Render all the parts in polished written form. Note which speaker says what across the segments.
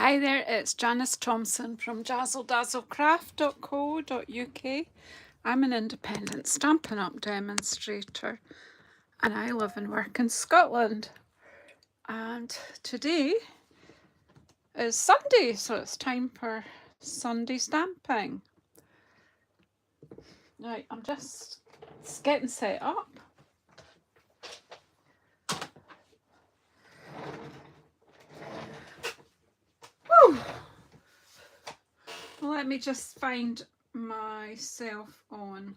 Speaker 1: Hi there, it's Janice Thomson from JazzleDazzleCraft.co.uk. I'm an independent Stampin' Up demonstrator and I live and work in Scotland. And today is Sunday, so it's time for Sunday stamping. Right, I'm just getting set up. Woo! Let me just find myself on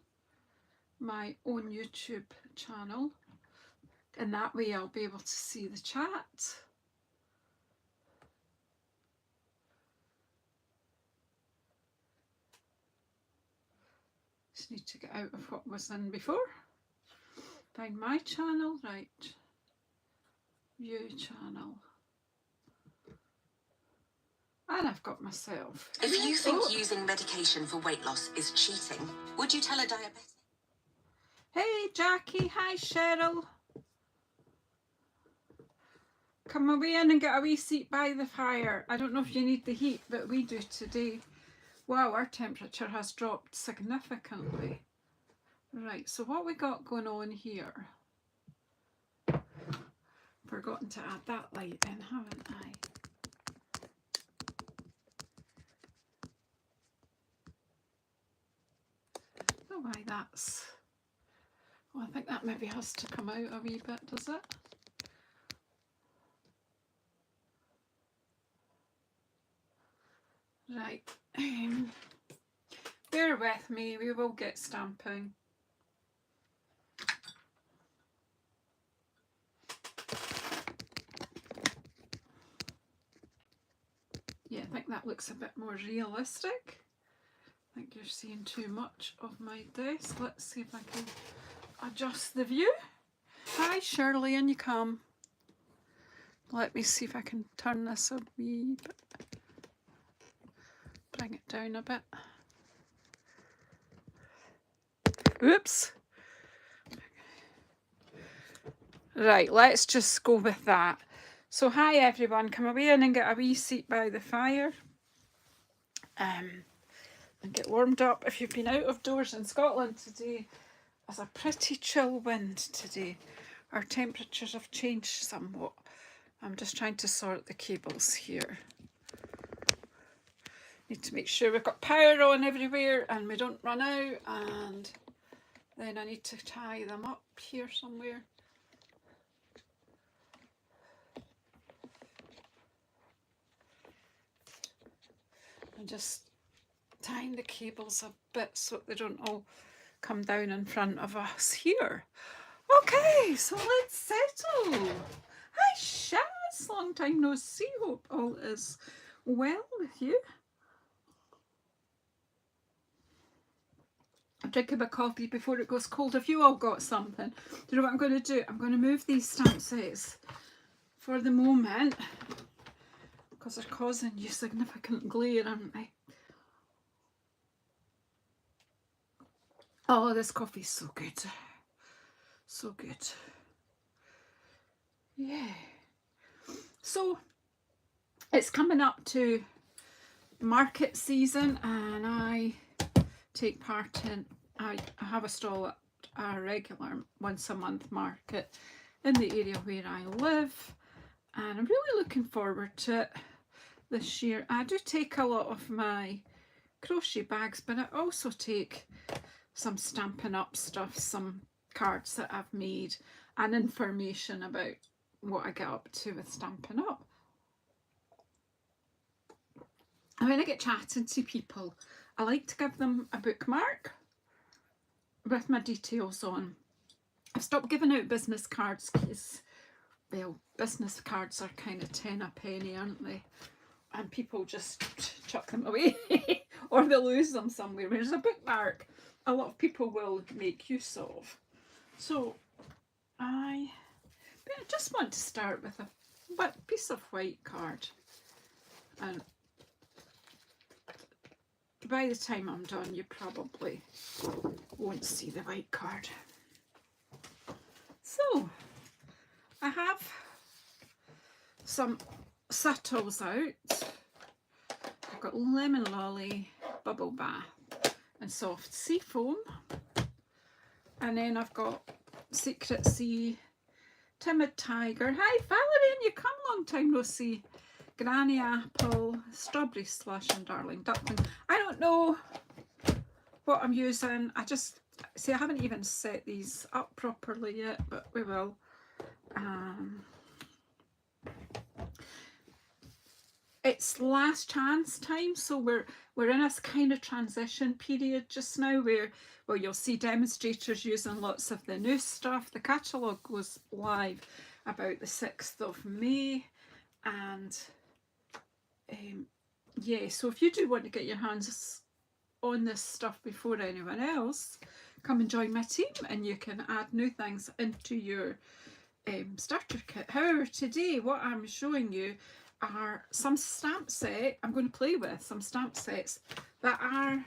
Speaker 1: my own YouTube channel, and that way I'll be able to see the chat. Just need to get out of what was in before. Find my channel, right, view channel. And I've got myself.
Speaker 2: If you think using medication for weight loss is cheating, would you tell a diabetic?
Speaker 1: Hey Jackie, hi Cheryl. Come away in and get a wee seat by the fire. I don't know if you need the heat, but we do today. Wow, our temperature has dropped significantly. Right, so what we got going on here? Forgotten to add that light in, haven't I? I don't know why that's... Oh, I think that maybe has to come out a wee bit, does it? Right, bear with me, we will get stamping. Yeah, I think that looks a bit more realistic. I think you're seeing too much of my desk. Let's see if I can adjust the view. Hi Shirley, in you come. Let me see if I can turn this a wee bit. Bring it down a bit. Oops. Right, let's just go with that. So hi everyone, come away in and get a wee seat by the fire. And get warmed up. If you've been out of doors in Scotland today, there's a pretty chill wind today. Our temperatures have changed somewhat. I'm just trying to sort the cables here. Need to make sure we've got power on everywhere and we don't run out, and then I need to tie them up here somewhere. And just tying the cables a bit so they don't all come down in front of us here. Okay, so let's settle. Hi Shaz, long time no see. Hope all is well with you. I'm drinking my coffee before it goes cold. Have you all got something? Do you know what I'm going to do? I'm going to move these stamp sets for the moment because they're causing you significant glare, aren't they? Oh, this coffee's so good. So good. Yeah. So it's coming up to market season and I take part in, I have a stall at a regular once a month market in the area where I live, and I'm really looking forward to it this year. I do take a lot of my crochet bags, but I also take some Stampin' Up stuff, some cards that I've made, and information about what I get up to with Stampin' Up. And when I get chatting to people, I like to give them a bookmark with my details on. I've stopped giving out business cards because, well, business cards are kind of 10 a penny, aren't they? And people just chuck them away or they lose them somewhere. Whereas a bookmark, a lot of people will make use of. So I just want to start with a piece of white card, and by the time I'm done you probably won't see the white card. So I have some subtles out. got Lemon Lolly, Bubble Bath and Soft Sea Foam. And then I've got Secret Sea, Timid Tiger. Hi Valerie, you come, long time no see. Granny Apple, Strawberry Slush and Darling Duckling. I don't know what I'm using. I haven't even set these up properly yet, but we will. It's last chance time, so we're in this kind of transition period just now where, well, you'll see demonstrators using lots of the new stuff. The catalogue goes live about the 6th of May, and yeah, so if you do want to get your hands on this stuff before anyone else, come and join my team and you can add new things into your starter kit. However, today what I'm showing you are some stamp set. I'm going to play with some stamp sets that are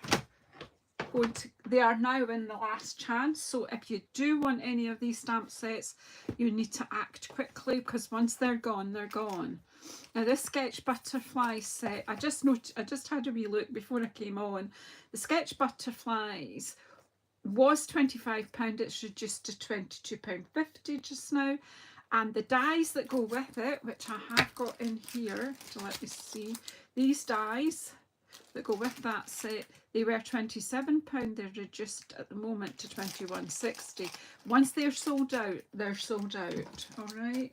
Speaker 1: they are now in the last chance. So if you do want any of these stamp sets, you need to act quickly, because once they're gone, they're gone. Now this Sketch Butterfly set, I just had a wee look before I came on. The Sketch Butterflies was £25, it's reduced to £22.50 just now. And the dies that go with it, which I have got in here, so let me see, these dies that go with that set, they were £27, they're reduced at the moment to £21.60. Once they're sold out, they're sold out, all right.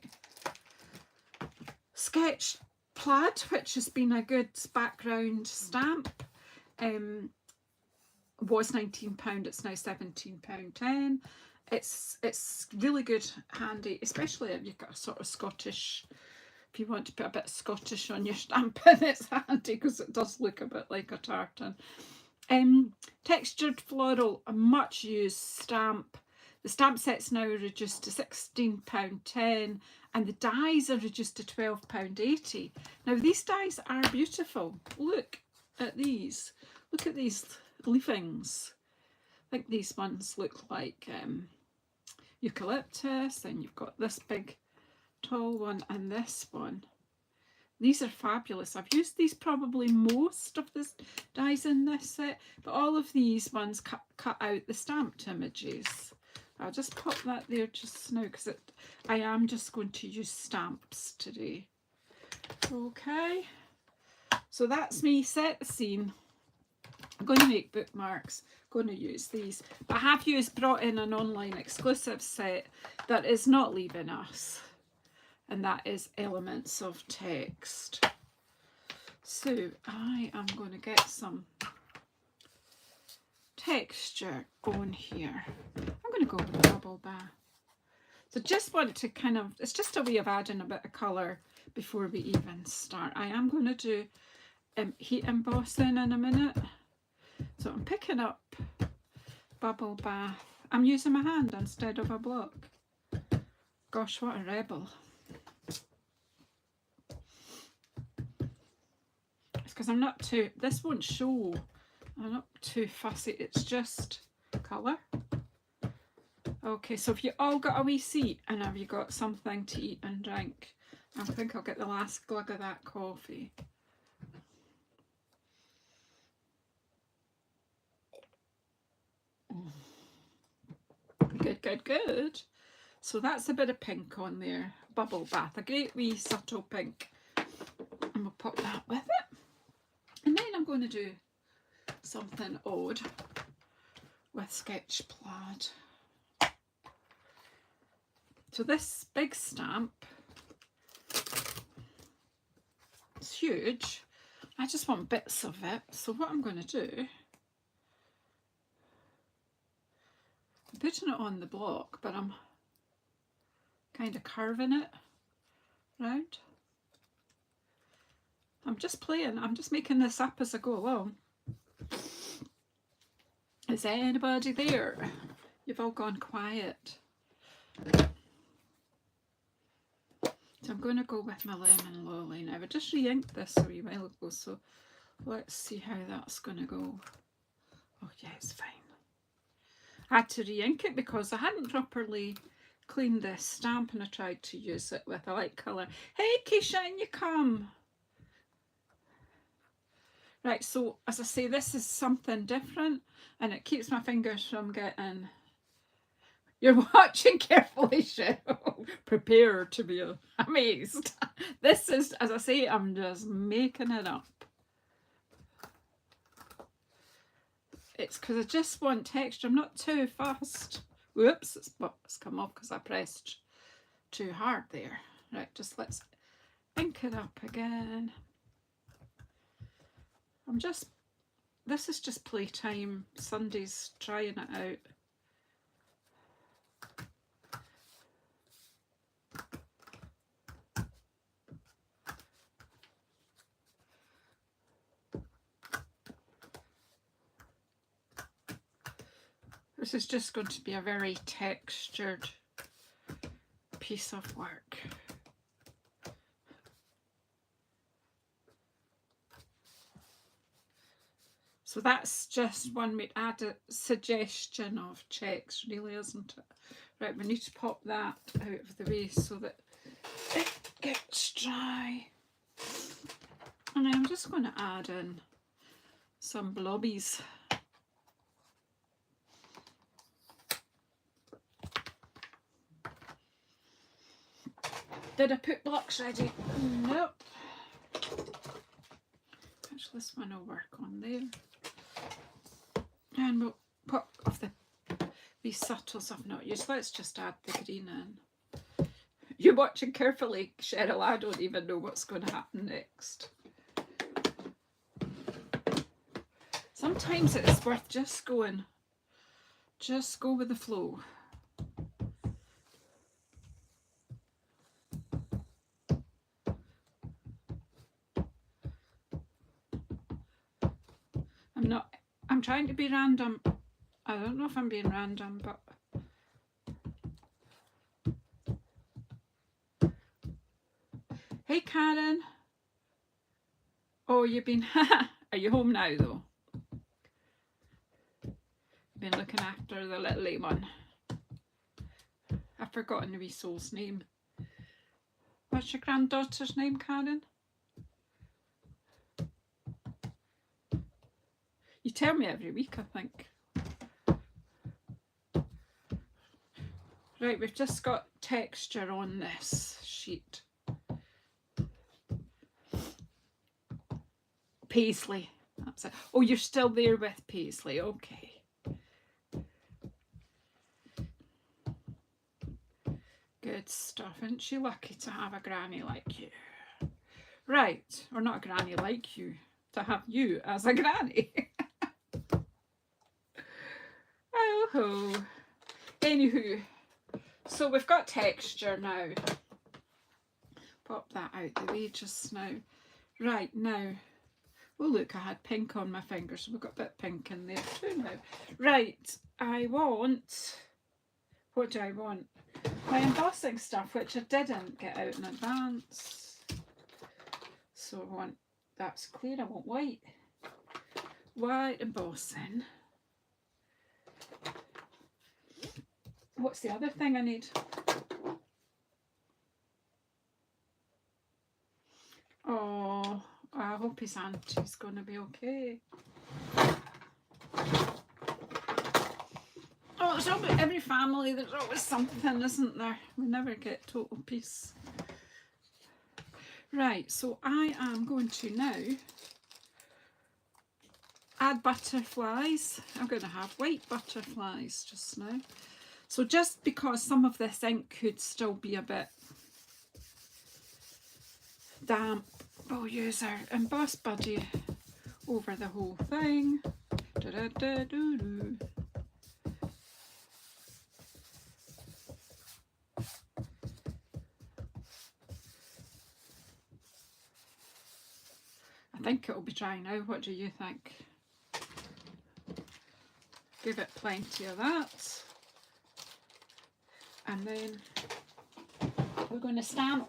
Speaker 1: Sketch Plaid, which has been a good background stamp, was £19, it's now £17.10. It's really good, handy, especially if you've got a sort of Scottish, if you want to put a bit of Scottish on your stamping, it's handy because it does look a bit like a tartan. Textured Floral, a much used stamp. The stamp set's now reduced to £16.10 and the dies are reduced to £12.80. Now these dies are beautiful. Look at these. Look at these leavings. I think these ones look like eucalyptus, and you've got this big tall one and this one. These are fabulous. I've used these probably most of the dies in this set, but all of these ones cut out the stamped images. I'll just pop that there just now because I am just going to use stamps today. Okay, so that's me, set the scene. I'm going to make bookmarks, going to use these. I have brought in an online exclusive set that is not leaving us, and that is Elements of Text. So I am going to get some texture on here. I'm going to go with a bubble bath. So just want to kind of, it's just a way of adding a bit of colour before we even start. I am going to do heat embossing in a minute. So I'm picking up Bubble Bath. I'm using my hand instead of a block. Gosh, what a rebel. It's because I'm not too, this won't show. I'm not too fussy, it's just colour. Okay, so if you all got a wee seat and have you got something to eat and drink, I think I'll get the last glug of that coffee. Good, good, good. So that's a bit of pink on there. Bubble Bath, a great wee subtle pink. And we'll pop that with it. And then I'm going to do something odd with Sketch Plaid. So this big stamp, it's huge. I just want bits of it. So what I'm going to do, I'm putting it on the block, but I'm kind of curving it round. I'm just playing, I'm just making this up as I go along. Is anybody there? You've all gone quiet. So I'm going to go with my Lemon Lolly now. I just re-inked this a wee while ago, so let's see how that's going to go. Oh yeah, it's fine. I had to re-ink it because I hadn't properly cleaned this stamp and I tried to use it with a light colour. Hey Keisha, in you come. Right, so as I say, this is something different and it keeps my fingers from getting... You're watching carefully, Cheryl. Prepare to be amazed. This is, as I say, I'm just making it up. It's because I just want texture. I'm not too fast. Whoops, it's come off because I pressed too hard there. Right, just let's ink it up again. This is just playtime. Sunday's trying it out. This is just going to be a very textured piece of work. So that's just one way to add a suggestion of checks, really, isn't it? Right, we need to pop that out of the way so that it gets dry. And then I'm just going to add in some blobbies. Did I put blocks ready? Nope. Actually, this one will work on there. And we'll pop off these subtles I've not used. Let's just add the green in. You're watching carefully, Cheryl. I don't even know what's going to happen next. Sometimes it's worth just go with the flow. I'm trying to be random. I don't know if I'm being random, but hey Karen. Oh, you've been are you home now though? Been looking after the little one. I've forgotten the wee soul's name. What's your granddaughter's name, Karen? You tell me every week, I think. Right, we've just got texture on this sheet. Paisley, that's it. Oh, you're still there with Paisley, okay. Good stuff. Isn't she lucky to have a granny like you? Right, or not a granny like you, to have you as a granny. Oh ho. Anywho, so we've got texture now. Pop that out the way just now. Right, now, oh look, I had pink on my fingers, so we've got a bit of pink in there too now. Right, I want, what do I want? My embossing stuff, which I didn't get out in advance. So I want, that's clear, I want white. White embossing. What's the other thing I need? Oh, I hope his auntie's going to be okay. Oh, it's always, every family, there's always something, isn't there? We never get total peace. Right, so I am going to now add butterflies. I'm going to have white butterflies just now. So just because some of this ink could still be a bit damp, we'll use our emboss buddy over the whole thing. Da-da-da-doo-doo. I think it'll be dry now. What do you think? Give it plenty of that. And then we're going to stamp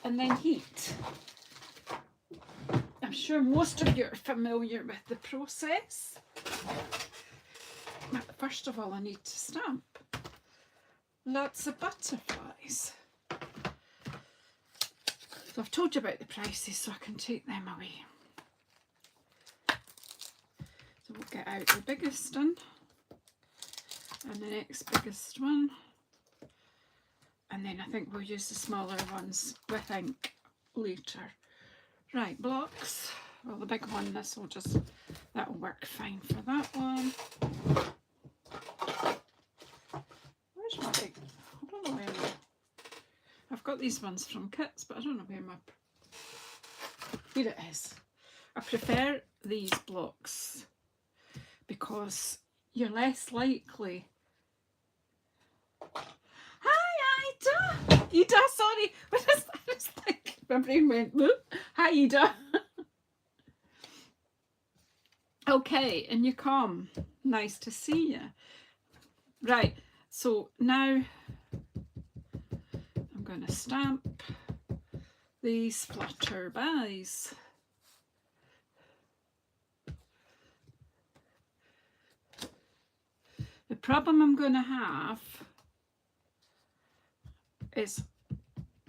Speaker 1: and then heat. I'm sure most of you are familiar with the process. But first of all, I need to stamp. Lots of butterflies. So I've told you about the prices, so I can take them away. we'll get out the biggest one and the next biggest one, and then I think we'll use the smaller ones with ink later. Right, blocks. Well, the big one, that'll work fine for that one. Where's my big, I don't know where I've got these ones from kits, but I don't know where here it is. I prefer these blocks because you're less likely. Hi, Ida! Ida, sorry. What is that? It's like my brain went, whoop. Hi, Ida. Okay, and you come. Nice to see you. Right, so now I'm going to stamp these flutterbys. The problem I'm going to have is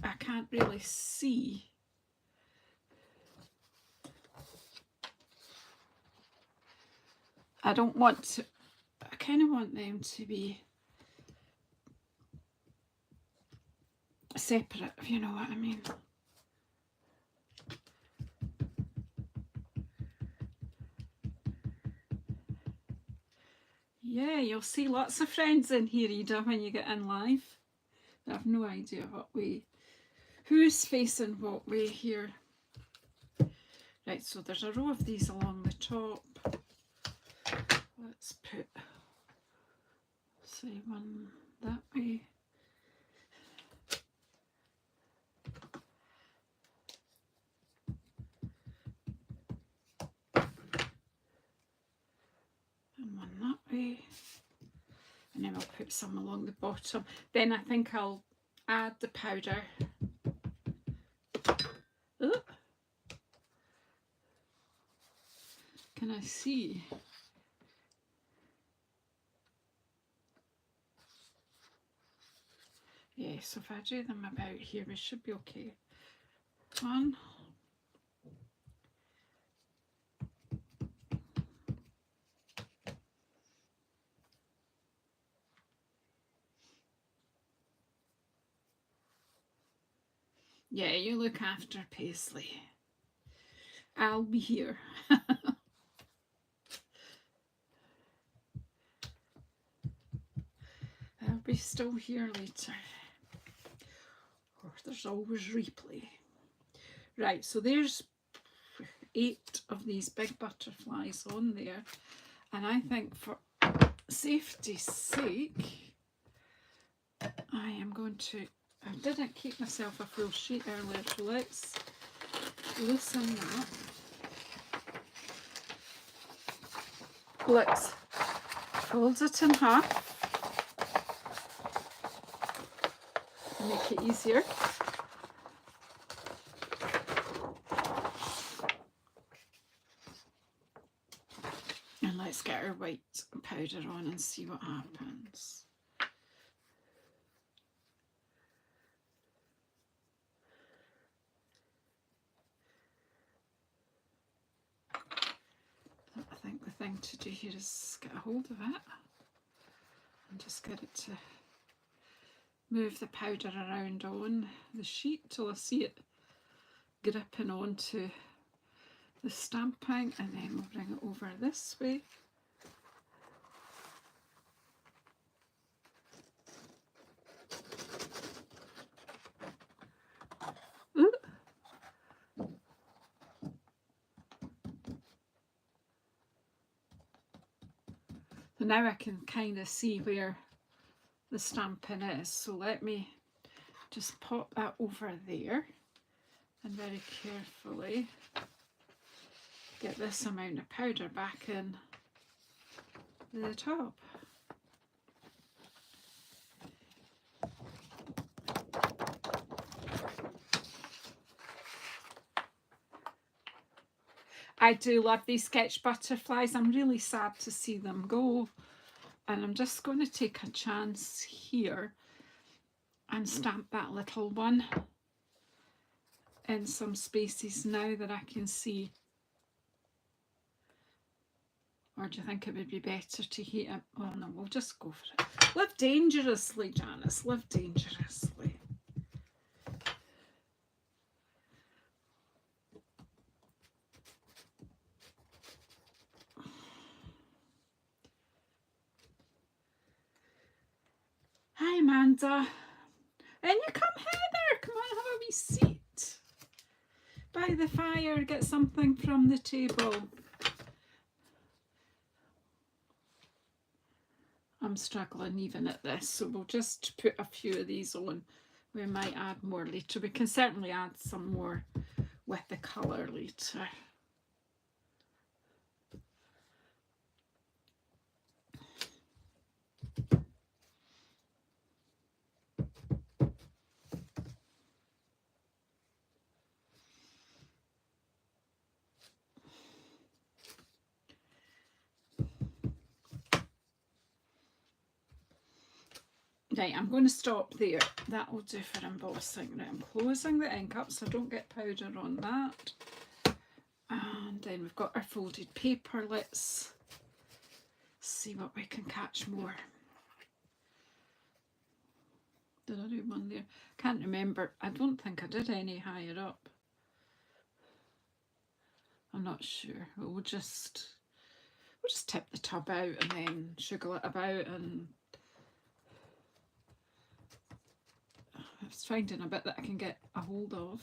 Speaker 1: I can't really see. I don't want to, I kind of want them to be separate, if you know what I mean. Yeah, you'll see lots of friends in here, Ida, when you get in live. I have no idea who's facing what way here. Right, so there's a row of these along the top. Let's put, say, one that way. And one that way. And then I'll put some along the bottom. Then I think I'll add the powder. Oh. Can I see? Yeah, so if I do them about here, we should be okay. One. Yeah, you look after Paisley. I'll be here. I'll be still here later. Or there's always replay. Right, so there's 8 of these big butterflies on there. And I think for safety's sake, I am going to, I didn't keep myself a full sheet earlier, so let's loosen that. Let's fold it in half. Make it easier. And let's get our white powder on and see what happens. I think the thing to do here is get a hold of it and just get it to move the powder around on the sheet till I see it gripping onto the stamping, and then we'll bring it over this way. Ooh. So now I can kind of see where the stamping is, so let me just pop that over there and very carefully get this amount of powder back in the top. I do love these sketch butterflies. I'm really sad to see them go. And I'm just going to take a chance here and stamp that little one in some spaces now that I can see. Or do you think it would be better to heat it? Oh no, we'll just go for it. Live dangerously, Janice. Live dangerously. Hi, Amanda. And you come, Heather. Come on, have a wee seat by the fire. Get something from the table. I'm struggling even at this, so we'll just put a few of these on. We might add more later. We can certainly add some more with the colour later. Right, I'm going to stop there. That will do for embossing. Right, I'm closing the ink up so I don't get powder on that. And then we've got our folded paper. Let's see what we can catch more. Did I do one there? Can't remember. I don't think I did any higher up. I'm not sure. We'll just tip the tub out and then sugar it about, and I was finding a bit that I can get a hold of.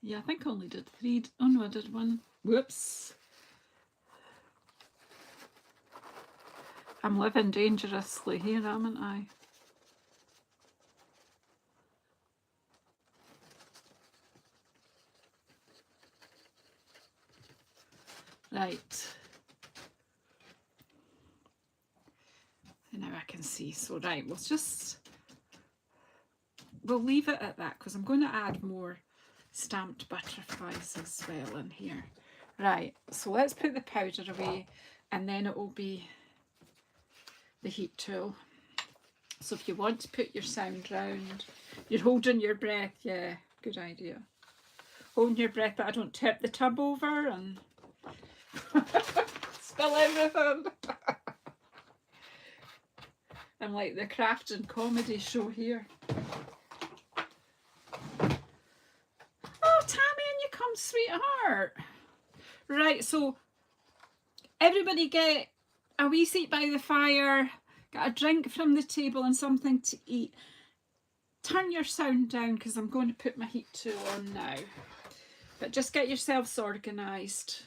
Speaker 1: Yeah, I think I only did 3. Oh no, I did 1. Whoops. I'm living dangerously here, haven't I? Right. And now I can see. So right, we'll leave it at that because I'm going to add more stamped butterflies as well in here. Right, so let's put the powder away and then it will be the heat tool. So if you want to put your sound round, you're holding your breath. Yeah, good idea. Holding your breath, but I don't tip the tub over and spill everything. I'm like the craft and comedy show here. Oh, Tammy, and you come, sweetheart. Right, so everybody get a wee seat by the fire, get a drink from the table and something to eat. Turn your sound down because I'm going to put my heat tool on now. But just get yourselves organised.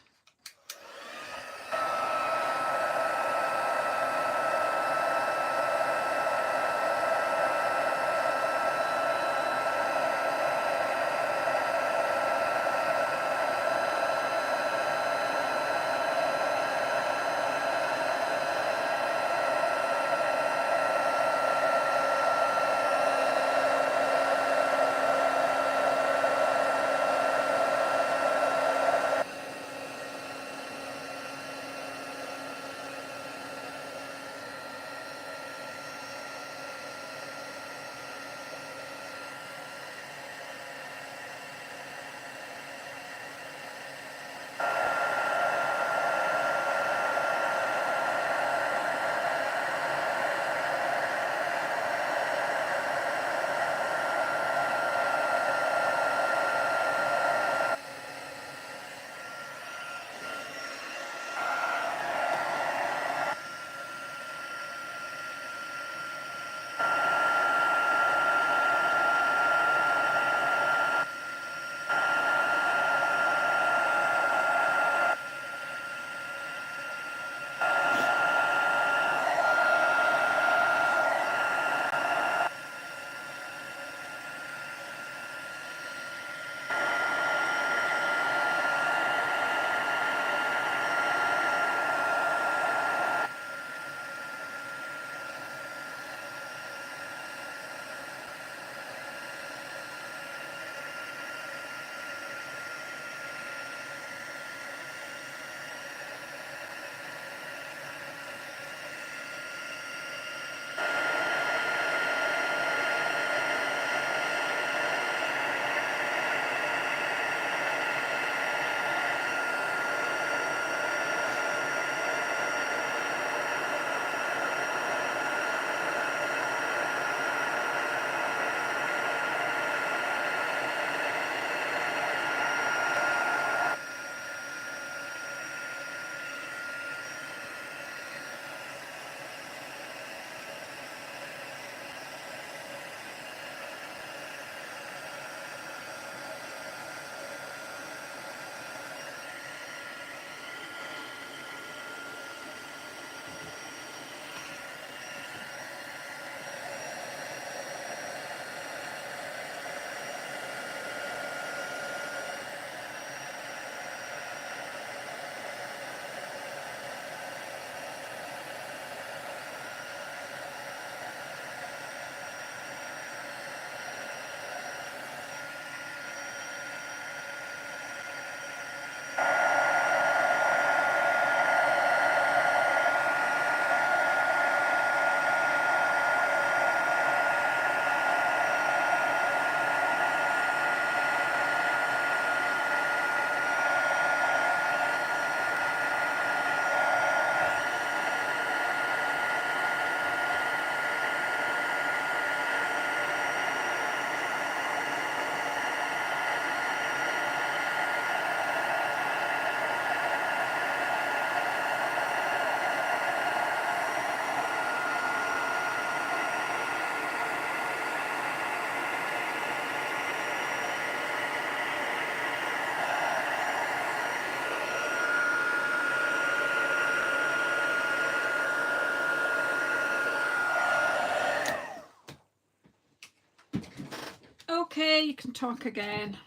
Speaker 1: you can talk again.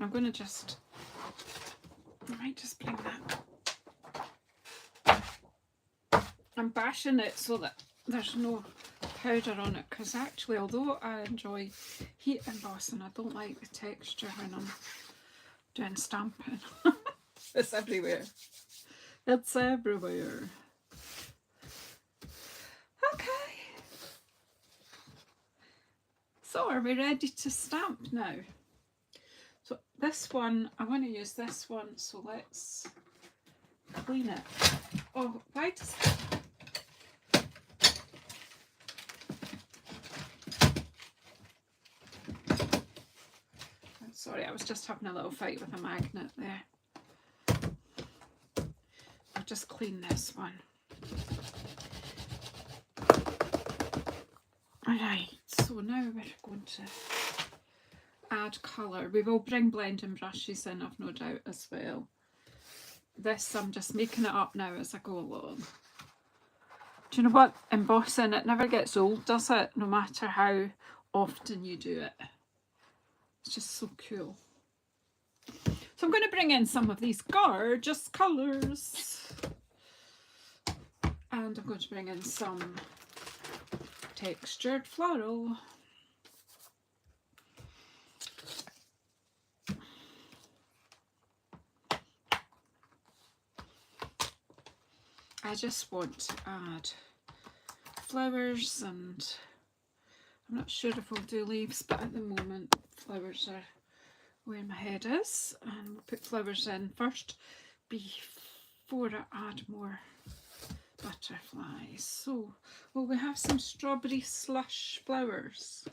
Speaker 1: I'm going to just, I might just bring that. I'm bashing it so that there's no powder on it, because actually, although I enjoy heat embossing, I don't like the texture when I'm doing stamping. It's everywhere. It's everywhere. Okay. So are we ready to stamp now? So this one, I want to use this one, so let's clean it. Oh, why does... Sorry, I was just having a little fight with a magnet there. I'll just clean this one. Alright, so now we're going to add colour. We will bring blending brushes in, I've no doubt, as well. This, I'm just making it up now as I go along. Do you know what? Embossing, it never gets old, does it? No matter how often you do it. It's just so cool. So I'm going to bring in some of these gorgeous colours. And I'm going to bring in some textured floral. I just want to add flowers, and I'm not sure if we'll do leaves, but at the moment flowers are where my head is, and we'll put flowers in first before I add more butterflies. So, well, we have some strawberry slush flowers.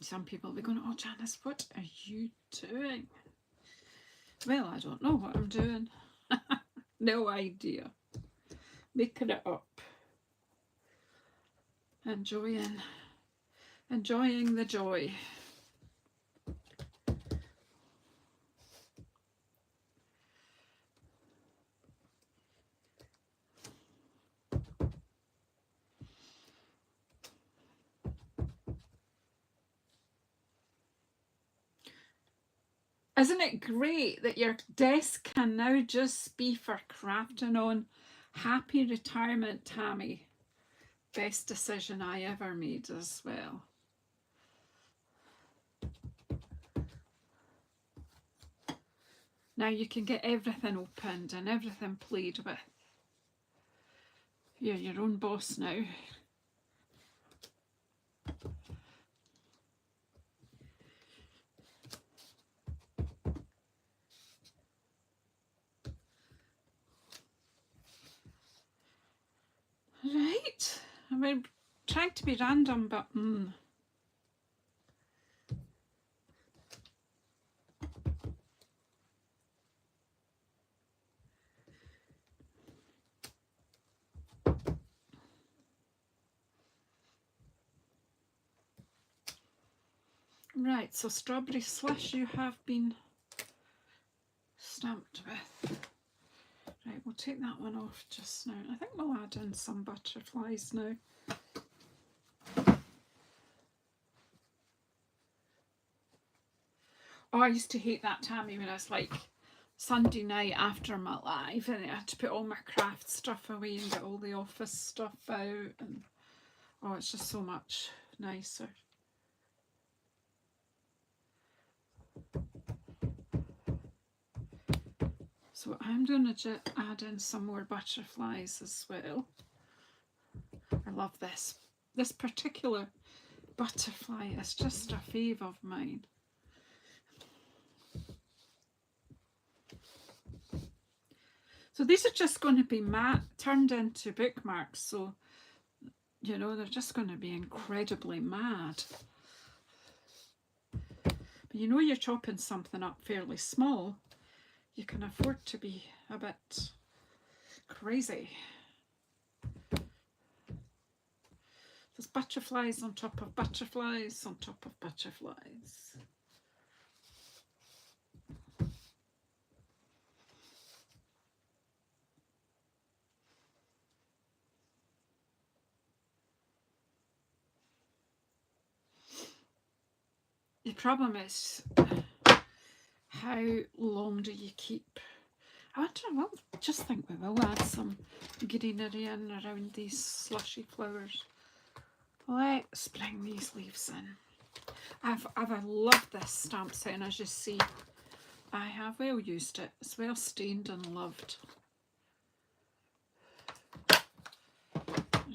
Speaker 1: Some people will be going, oh Janice, what are you doing? Well, I don't know what I'm doing. No idea. Making it up. Enjoying the joy. Isn't it great that your desk can now just be for crafting on? Happy retirement, Tammy. Best decision I ever made as well. Now you can get everything opened and everything played with. You're your own boss now. Right, I'm trying to be random, but Right, so strawberry slush you have been stamped with. Right, we'll take that one off just now. I think we'll add in some butterflies now. Oh, I used to hate that, Tammy, when I was like Sunday night after my live and I had to put all my craft stuff away and get all the office stuff out, and oh, it's just so much nicer. So I'm going to add in some more butterflies as well. I love this. This particular butterfly is just a fave of mine. So these are just going to be matte, turned into bookmarks. So, you know, they're just going to be incredibly mad. But you know, you're chopping something up fairly small, you can afford to be a bit crazy. There's butterflies on top of butterflies on top of butterflies. the problem is, how long do you keep? I wonder, well, just think we will add some greenery in around these slushy flowers. Let's bring these leaves in. I've loved this stamp set, and as you see, I have well used it. It's well stained and loved.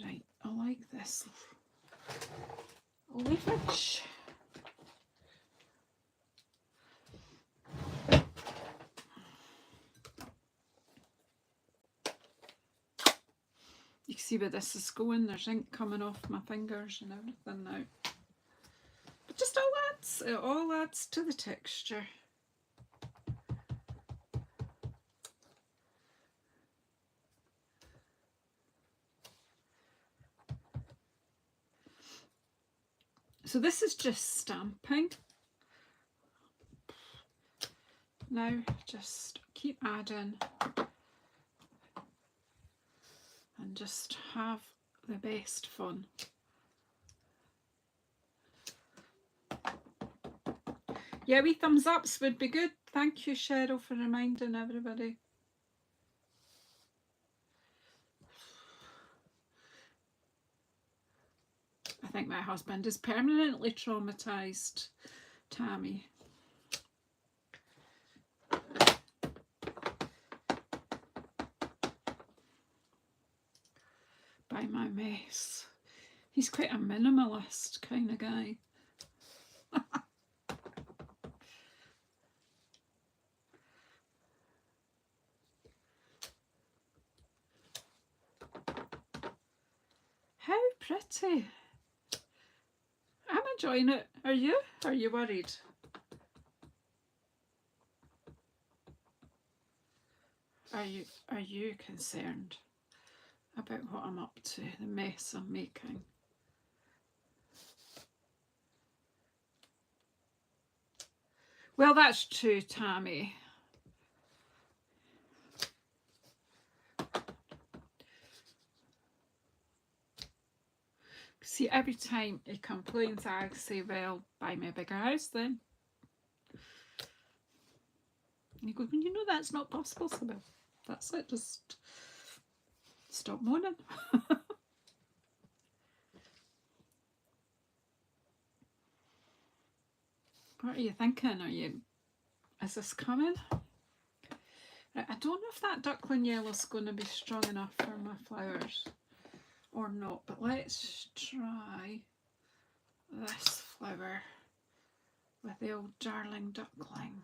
Speaker 1: Right, I like this leafage. You can see where this is going. There's ink coming off my fingers and everything now. But just it all adds to the texture. So this is just stamping. Now just keep adding and just have the best fun. Yeah, wee thumbs ups would be good. Thank you, Cheryl, for reminding everybody. I think my husband is permanently traumatised, Tammy. By my mess. He's quite a minimalist kind of guy. How pretty. I'm enjoying it. Are you? Are you worried? Are you concerned about what I'm up to, the mess I'm making? Well, that's true, Tammy. See, every time he complains, I say, well, buy me a bigger house then. And he goes, well, you know that's not possible, Sybil. That's it, just stop moaning. What are you thinking? Is this coming? Right, I don't know if that duckling yellow is going to be strong enough for my flowers or not, but let's try this flower with the old darling duckling.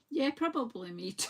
Speaker 1: Yeah, probably me too.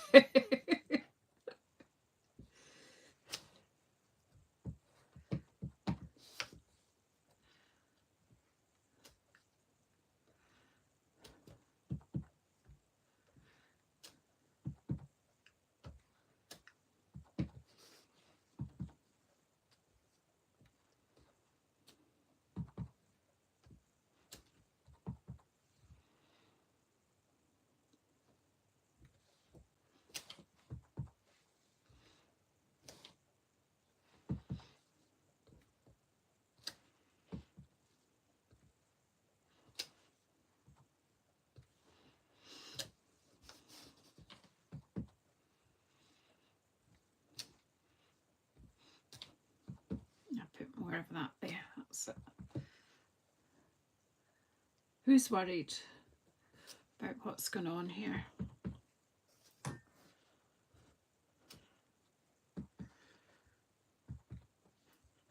Speaker 1: More of that there, that's it. Who's worried about what's going on here?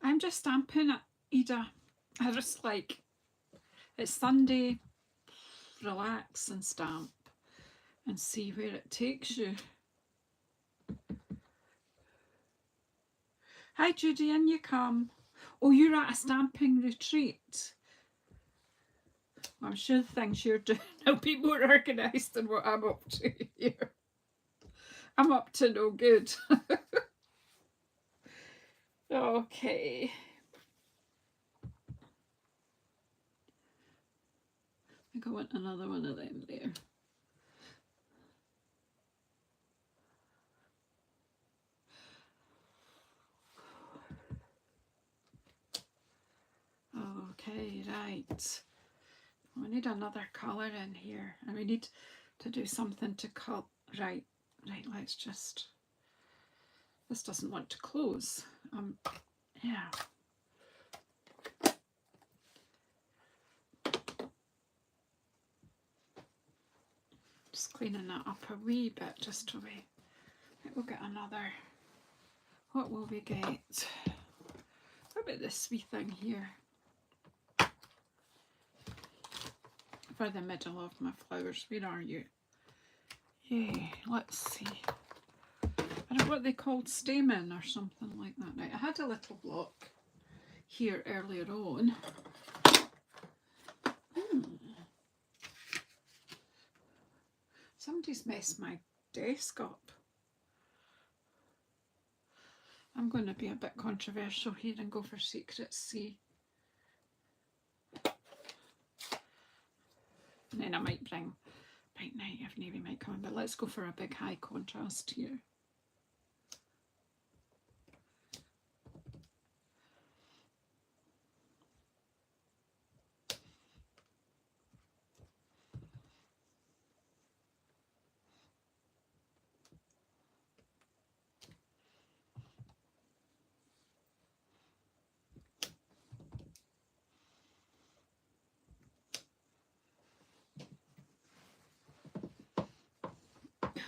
Speaker 1: I'm just stamping it, Ida. I just like, it's Sunday, relax and stamp and see where it takes you. Hi Judy, in you come. Oh, you're at a stamping retreat. I'm sure the things you're doing will be more organised than what I'm up to here. I'm up to no good. Okay. I think I want another one of them there. Okay, right. We need another colour in here, and we need to do something to cut. Right, let's just, this doesn't want to close. Yeah. Just cleaning that up a wee bit, just so we'll get another, what will we get? What about this wee thing here? For the middle of my flowers, where are you? Yay, let's see. I don't know what they called, stamen or something like that. Right, I had a little block here earlier on. Somebody's messed my desk up. I'm going to be a bit controversial here and go for secret C. And then I might bring Bright Night if Navy might come in, but let's go for a big high contrast here.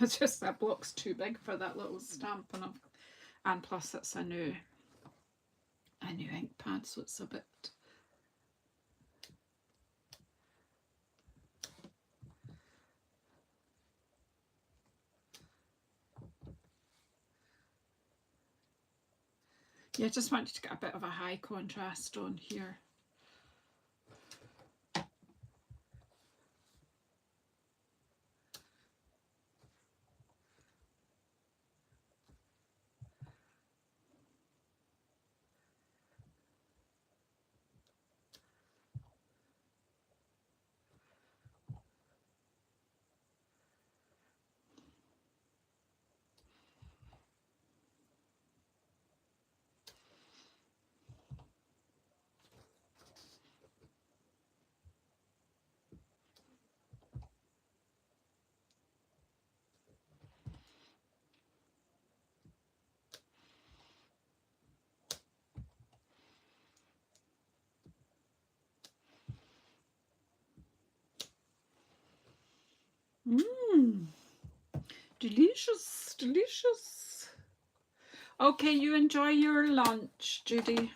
Speaker 1: It's just that block's too big for that little Stampin' Up, and plus it's a new ink pad, so it's a bit. Yeah, I just wanted to get a bit of a high contrast on here. Mmm, delicious, delicious. Okay, you enjoy your lunch, Judy.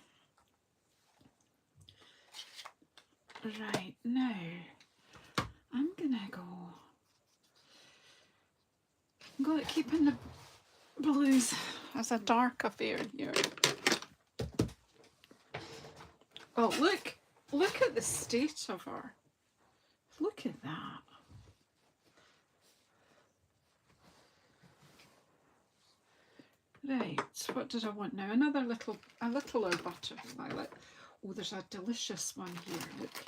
Speaker 1: Right, now I'm gonna go. I'm going to keep in the blues as a dark affair here. Oh, look at the state of her. Look at that. Right, what did I want now? A little butterfly. Oh, there's a delicious one here. Look,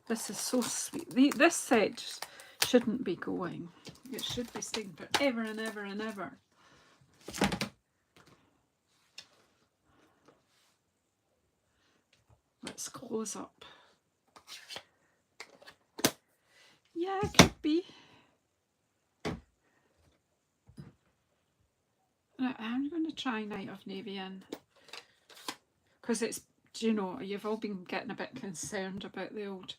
Speaker 1: this is so sweet. This set shouldn't be going. It should be staying forever and ever and ever. Let's close up. Yeah, it could be. I'm going to try Night of Navy in, because it's, you know, you've all been getting a bit concerned about the old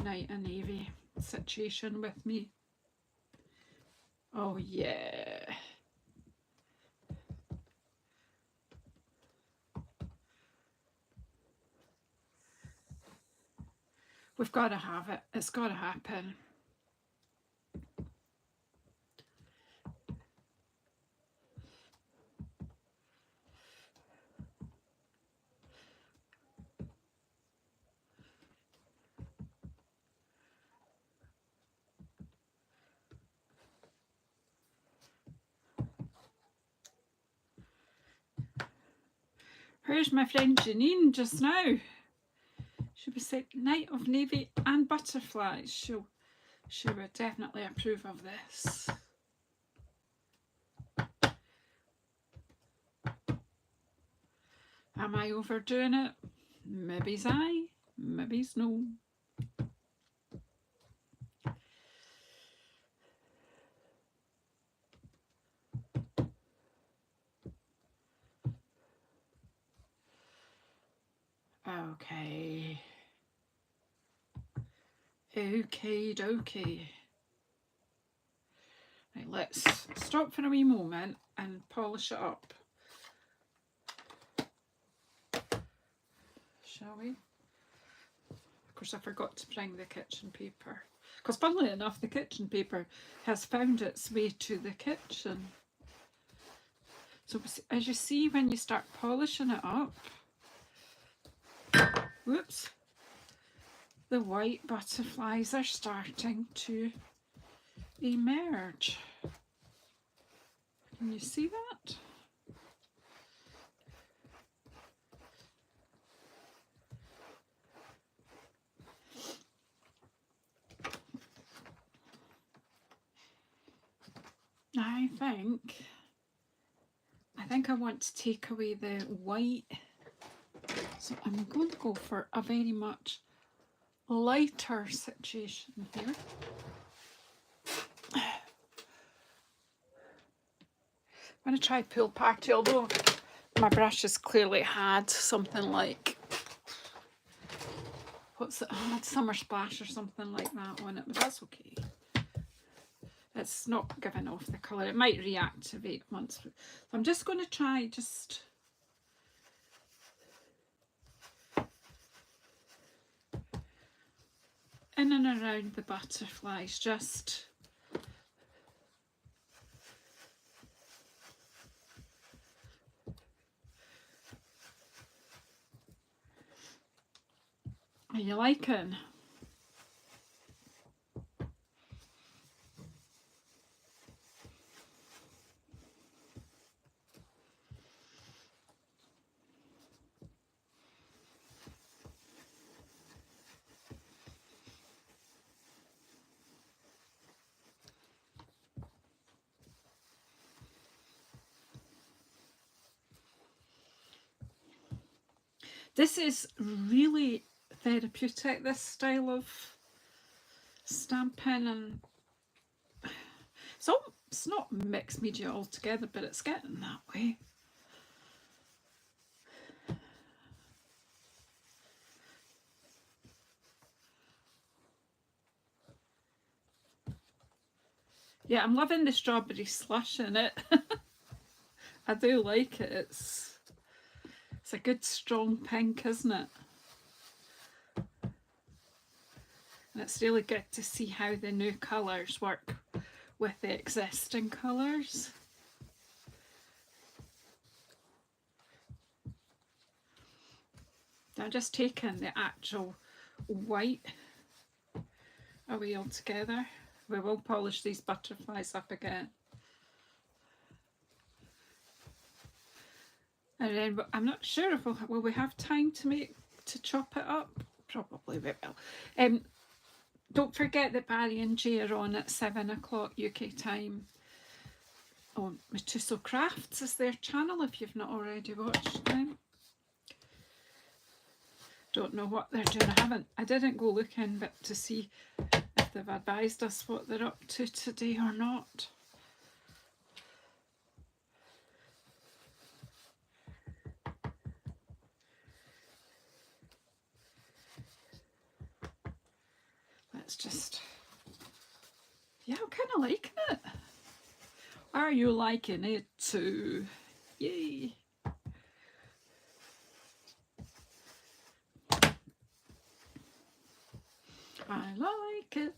Speaker 1: Night of Navy situation with me. Oh yeah. We've got to have it. It's got to happen. Where's my friend Janine just now? She was saying Night of Navy and Butterflies. She would definitely approve of this. Am I overdoing it? Maybe's I, maybe's no. Okay. Okay, dokie. Right, let's stop for a wee moment and polish it up. Shall we? Of course, I forgot to bring the kitchen paper. Because funnily enough, the kitchen paper has found its way to the kitchen. So as you see, when you start polishing it up, whoops, the white butterflies are starting to emerge. Can you see that? I think I want to take away the white, so I'm going to go for a very much lighter situation here. I'm going to try Pool Party, although my brush has clearly had something like, what's it, Summer Splash or something like that on it, but that's okay. It's not giving off the colour. It might reactivate once. So I'm just going to try just in and around the butterflies, just are you liking? This is really therapeutic, this style of stamping, and so it's not mixed media altogether, but it's getting that way. Yeah, I'm loving the strawberry slush in it. I do like it. It's a good strong pink, isn't it? And it's really good to see how the new colours work with the existing colours. I'm just taking the actual white away altogether. We will polish these butterflies up again. And then I'm not sure if will we have time to chop it up? Probably we will. Don't forget that Barry and Jay are on at 7 o'clock UK time. Oh, JazzleDazzleCraft is their channel if you've not already watched them. Don't know what they're doing. I didn't go looking but to see if they've advised us what they're up to today or not. Let's just, yeah, I'm kind of liking it. Are you liking it too? Yay. I like it.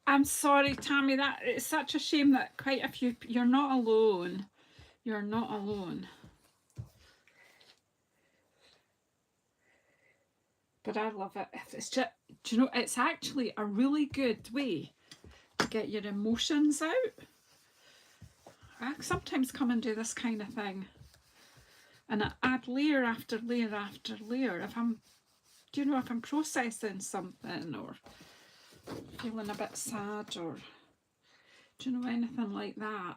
Speaker 1: I'm sorry, Tammy, that it's such a shame that quite a few, you're not alone. You're not alone. But I love it. It's just, do you know, it's actually a really good way to get your emotions out. I sometimes come and do this kind of thing, and I add layer after layer after layer. If I'm, do you know, if I'm processing something or feeling a bit sad, or do you know, anything like that,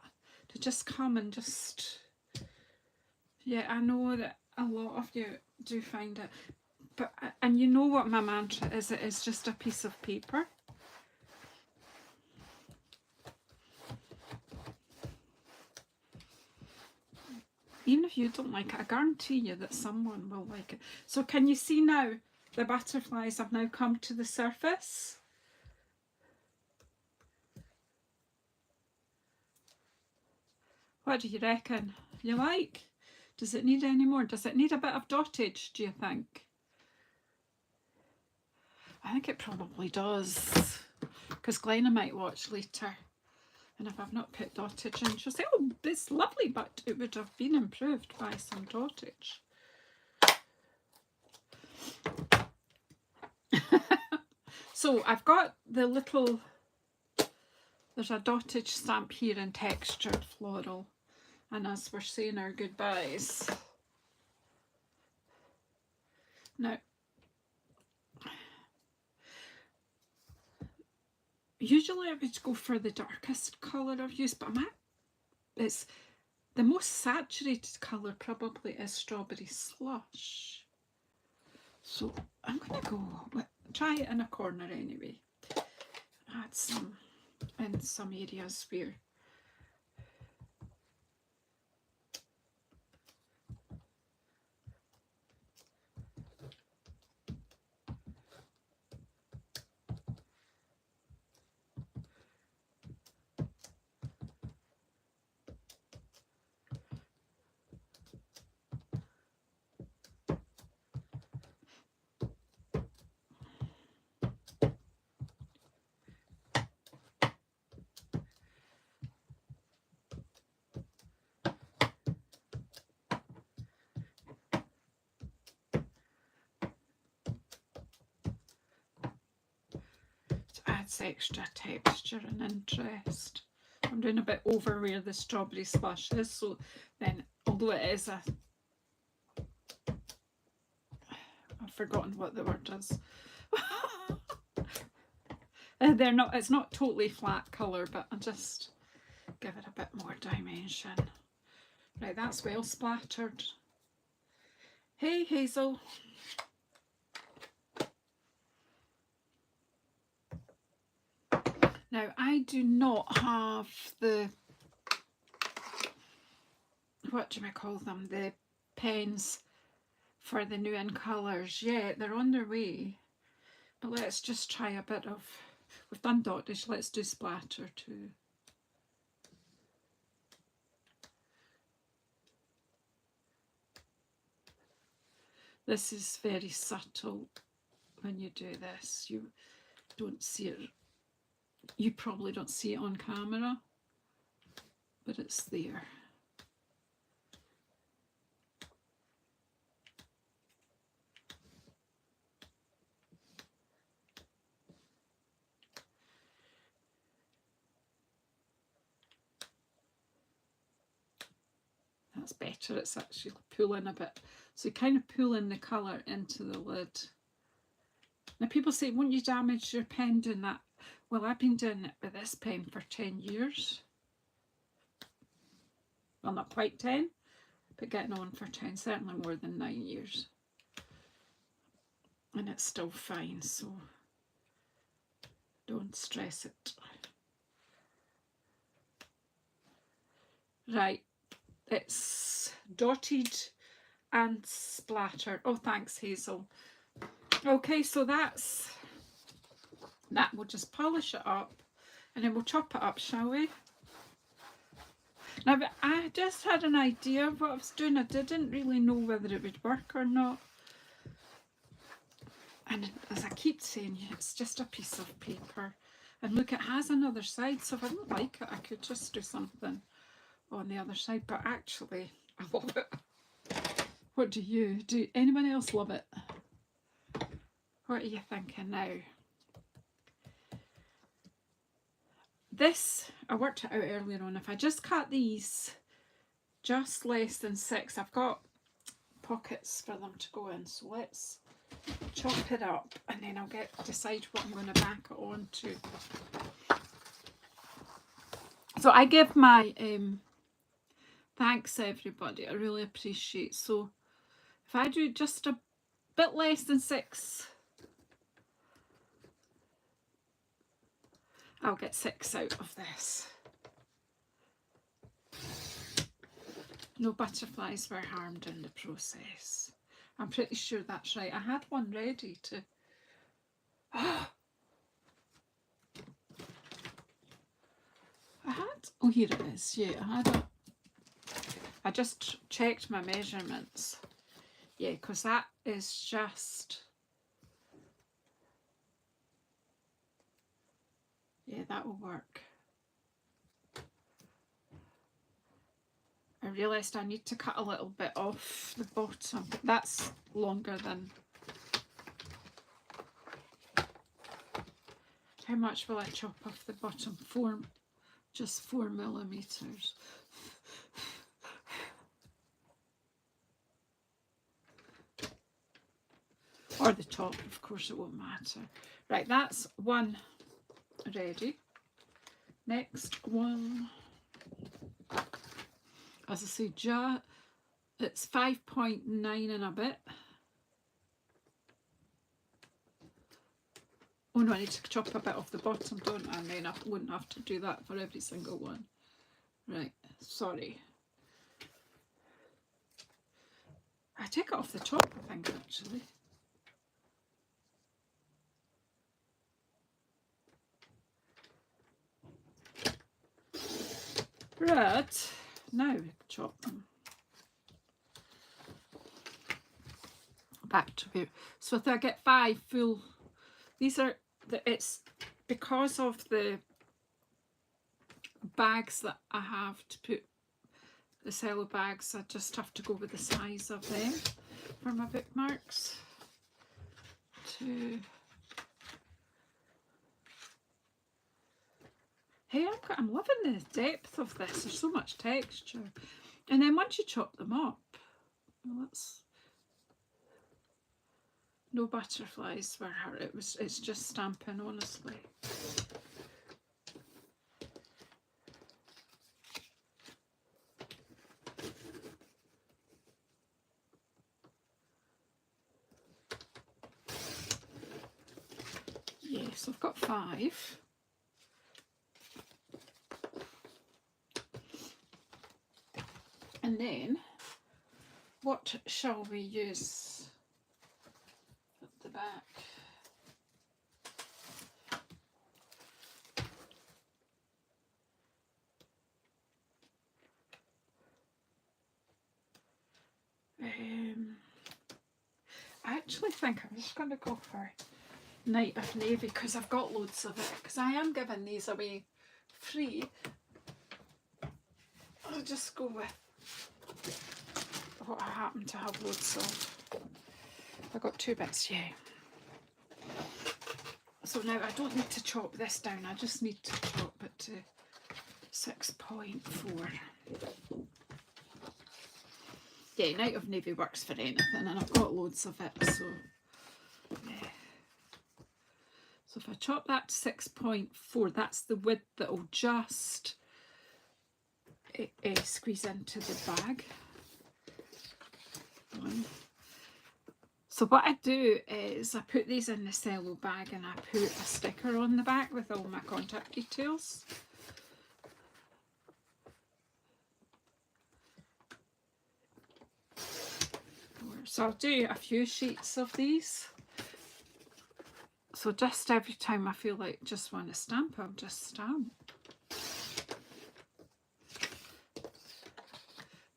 Speaker 1: to just come and just, yeah, I know that a lot of you do find it, but, and you know what my mantra is, it is just a piece of paper. Even if you don't like it, I guarantee you that someone will like it. So can you see now the butterflies have now come to the surface? What do you reckon? You like? Does it need any more? Does it need a bit of dottage, do you think? I think it probably does, because Glenna might watch later. And if I've not put dottage in, she'll say, oh, it's lovely, but it would have been improved by some dottage. So I've got the little, there's a dottage stamp here in textured floral. And as we're saying our goodbyes. Now, usually I would go for the darkest colour I've used, but it's the most saturated colour probably is Strawberry Slush. So I'm going to go, try it in a corner anyway. Add some in some areas where adds extra texture and interest. I'm doing a bit over where the Strawberry Slush is, so then, although it is a, I've forgotten what the word is. They're not, it's not totally flat colour, but I'll just give it a bit more dimension. Right, that's well splattered. Hey Hazel. Now I do not have the, what do I call them, the pens for the new in colours yet. They're on their way. But let's just try a bit of, we've done dottage, let's do splatter too. This is very subtle when you do this. You don't see it, you probably don't see it on camera, but it's there. That's better, it's actually pulling a bit. So kind of pulling the colour into the lid. Now people say, won't you damage your pen doing that? Well, I've been doing it with this pen for 10 years. Well, not quite 10, but getting on for 10, certainly more than 9 years. And it's still fine, so don't stress it. Right, it's dotted and splattered. Oh, thanks, Hazel. Okay, so that's that. We'll just polish it up and then we'll chop it up, shall we? Now, I just had an idea of what I was doing. I didn't really know whether it would work or not. And as I keep saying, it's just a piece of paper. And look, it has another side, so if I don't like it, I could just do something on the other side. But actually, I love it. What do you? Do anyone else love it? What are you thinking now? This I worked it out earlier on. If I just cut these just less than 6, I've got pockets for them to go in. So let's chop it up and then I'll decide what I'm going to back it on to. So I give my thanks everybody. I really appreciate. So if I do just a bit less than 6, I'll get 6 out of this. No butterflies were harmed in the process. I'm pretty sure that's right. I had one ready to... Oh, here it is. Yeah, I just checked my measurements. Yeah, because that is just... Yeah, that will work. I realised I need to cut a little bit off the bottom. That's longer than... How much will I chop off the bottom? Just 4 millimeters. Or the top, of course, it won't matter. Right, that's one ready. Next one, as I say, it's 5.9 and a bit. Oh no, I need to chop a bit off the bottom, don't I? And then I wouldn't have to do that for every single one. Right, sorry. I take it off the top, I think, actually. Right, now we chop them. Back to here. So if I get 5 full, these are, it's because of the bags that I have to put, the cello bags, I just have to go with the size of them for my bookmarks. Hey, I'm loving the depth of this. There's so much texture. And then once you chop them up, well, that's no butterflies for her. It's just stamping, honestly. Yes, I've got 5. And then, what shall we use at the back? I actually think I'm just going to go for Night of Navy because I've got loads of it. Because I am giving these away free. I'll just go with what I happen to have loads of. I've got 2 bits, yeah. So now I don't need to chop this down, I just need to chop it to 6.4. Yeah, Night of Navy works for anything, and I've got loads of it, so yeah. So if I chop that to 6.4, that's the width that will just squeeze into the bag. So what I do is I put these in the cello bag and I put a sticker on the back with all my contact details. So I'll do a few sheets of these. So just every time I feel like just want to stamp, I'll just stamp.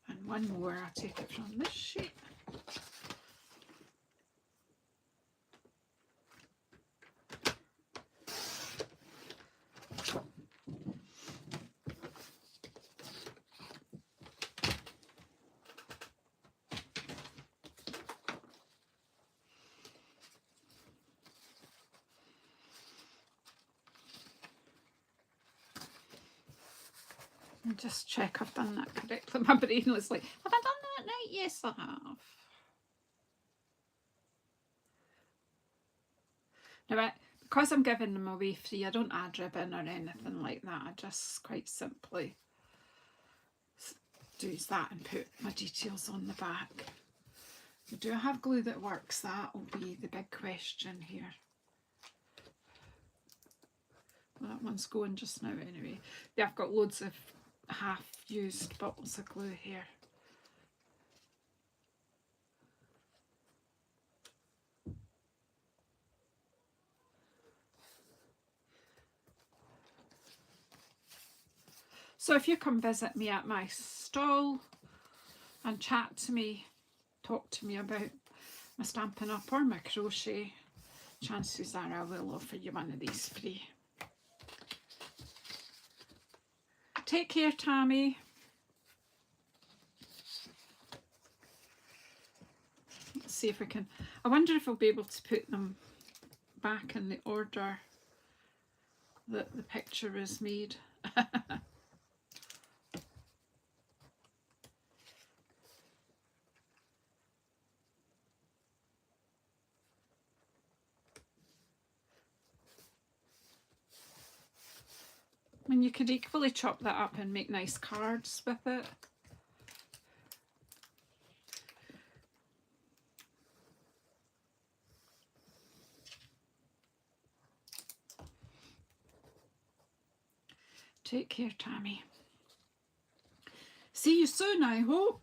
Speaker 1: And one more, I'll take it from this sheet. And just check I've done that correctly. My brain was like, have I done that right? Yes, I have. Now, because I'm giving them away free, I don't add ribbon or anything like that. I just quite simply do that and put my details on the back. Do I have glue that works? That will be the big question here. Well, that one's going just now anyway. Yeah, I've got loads of half-used bottles of glue here. So if you come visit me at my stall and chat to me, talk to me about my Stampin' Up or my crochet, chances are I will offer you one of these free. Take care, Tammy. Let's see if we can. I wonder if I'll be able to put them back in the order that the picture is made. And you could equally chop that up and make nice cards with it. Take care, Tammy. See you soon, I hope.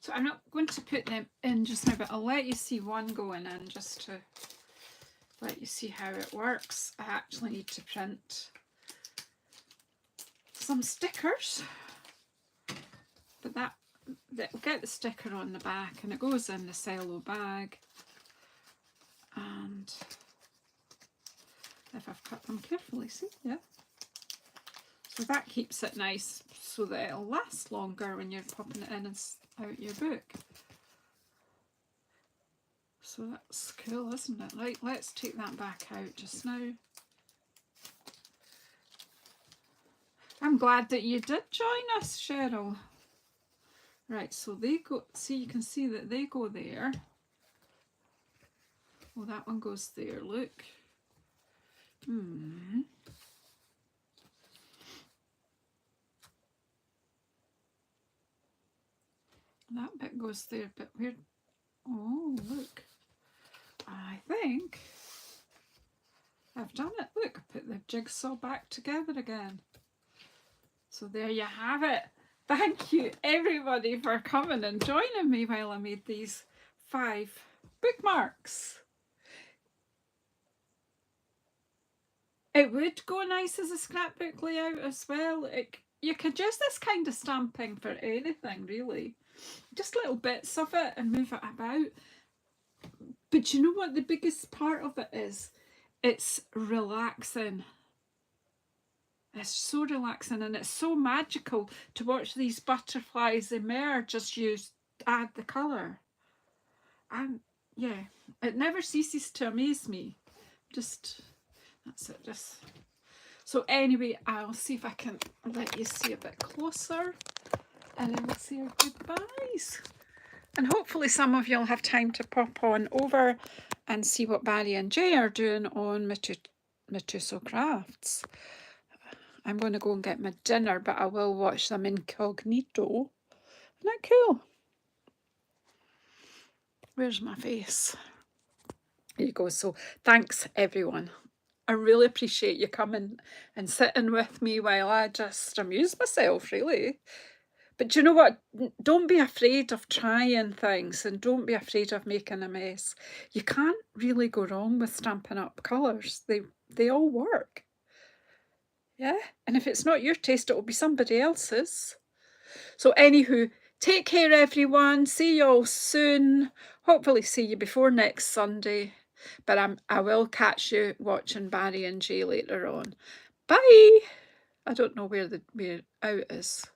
Speaker 1: So I'm not going to put them in just now, but I'll let you see one going in just to let you see how it works. I actually need to print some stickers, but that will get the sticker on the back and it goes in the cello bag. And if I've cut them carefully, see, yeah. So that keeps it nice so that it'll last longer when you're popping it in and out your book. So that's cool, isn't it? Right, let's take that back out just now. I'm glad that you did join us, Cheryl. Right, so they go, see, you can see that they go there. Oh, that one goes there, look. That bit goes there, but where, oh, look. I think I've done it. Look, I put the jigsaw back together again. So there you have it. Thank you everybody for coming and joining me while I made these 5 bookmarks. It would go nice as a scrapbook layout as well. You could use this kind of stamping for anything, really. Just little bits of it and move it about. But you know what the biggest part of it is? It's relaxing. It's so relaxing and it's so magical to watch these butterflies emerge as you add the colour. And yeah, it never ceases to amaze me. Just, that's it. Just So anyway, I'll see if I can let you see a bit closer, and then we'll say our goodbyes. And hopefully some of you'll have time to pop on over and see what Barry and Jay are doing on Matuso Crafts. I'm going to go and get my dinner, but I will watch them incognito. Isn't that cool? Where's my face? There you go. So thanks, everyone. I really appreciate you coming and sitting with me while I just amuse myself, really. But you know what? Don't be afraid of trying things, and don't be afraid of making a mess. You can't really go wrong with Stampin' Up colours. They all work. Yeah? And if it's not your taste, it will be somebody else's. So anywho, take care, everyone. See you all soon. Hopefully see you before next Sunday. But I will catch you watching Barry and Jay later on. Bye! I don't know where out is.